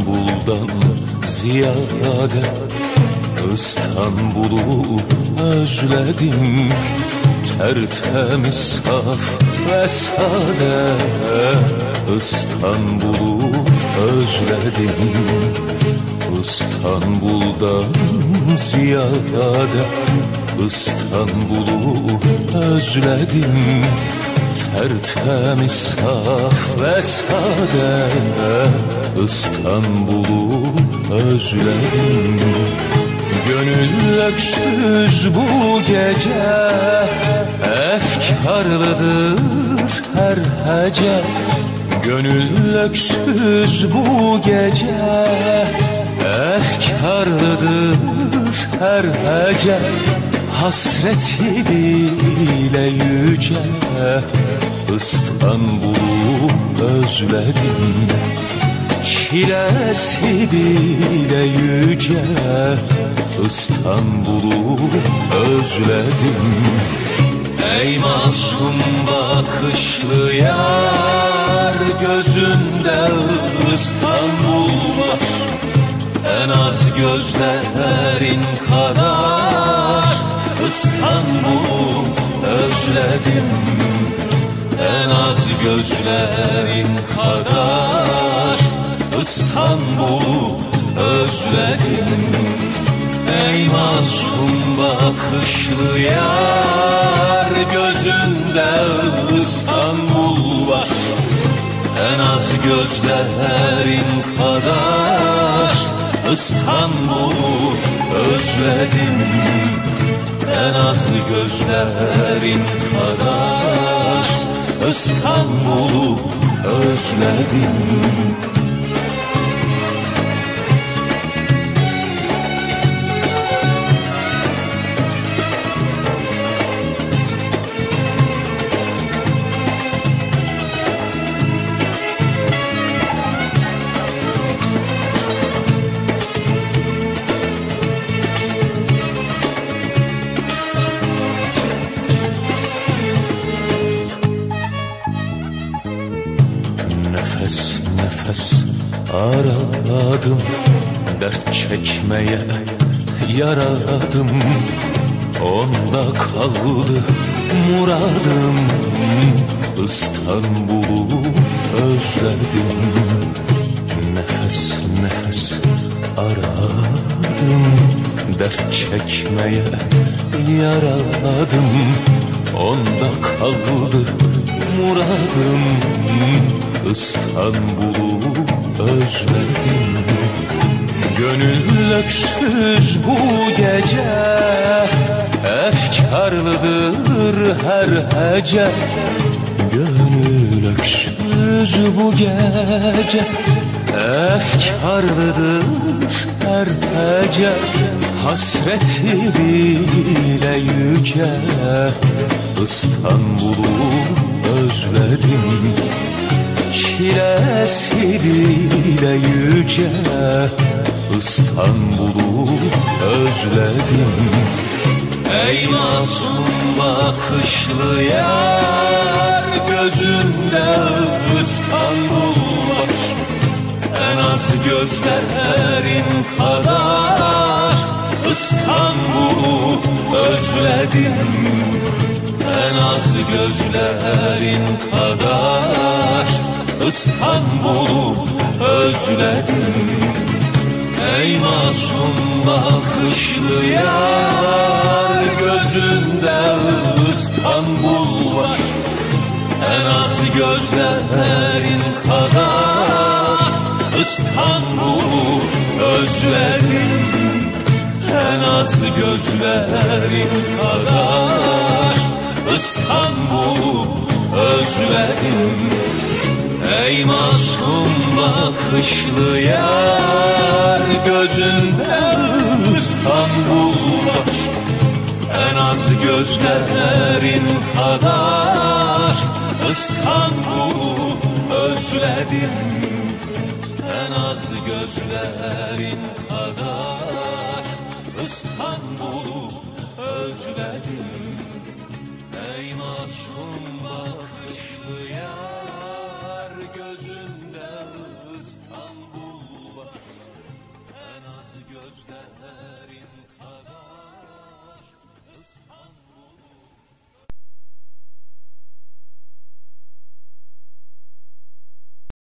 İstanbul'dan ziyade İstanbul'u özledim. Tertemiz, saf ve sade İstanbul'u özledim. İstanbul'dan ziyade İstanbul'u özledim. Tertemiz, saf ve sade İstanbul'u özledim. Gönül öksüz bu gece, efkarlıdır her hece. Gönül öksüz bu gece, efkarlıdır her hece. Hasreti bile yüce İstanbul'u özledim. Çilesi bile yüce İstanbul'u özledim. Ey masum bakışlı yar, gözünde İstanbul var. En az gözlerin kadar İstanbul'u özledim. En az gözlerin kadar İstanbul'u özledim. Ey masum bakışlı yar, gözünde İstanbul var. En az gözlerin kadar İstanbul'u özledim. En az gözlerin kadar İstanbul'u özledim. Nefes nefes aradım, dert çekmeye yaradım. Onda kaldı muradım, İstanbul'u özledim. Nefes nefes aradım, dert çekmeye yaradım. Onda kaldı muradım, İstanbul'u özledim. Gönül öksüz bu gece, efkarlıdır her hece. Gönül öksüz bu gece, efkarlıdır her hece. Hasreti bile yüce İstanbul'u özledim. Çilesi bile yüce İstanbul'u özledim. Ey masum bakışlı yar, gözünde İstanbul var. En az gözlerin kadar İstanbul'u özledim. En az gözlerin kadar İstanbul'u özledim. Ey masum bakışlı yar, gözünde İstanbul var. En az gözlerin kadar İstanbul'u özledim. En az gözlerin kadar İstanbul'u özledim. Ey masum bakışlı yar, gözünde İstanbul var. En az gözlerin kadar İstanbul'u özledim. En az gözlerin kadar İstanbul'u özledim. Ey masum bakışlı yar, gözünde İstanbul var. özledim.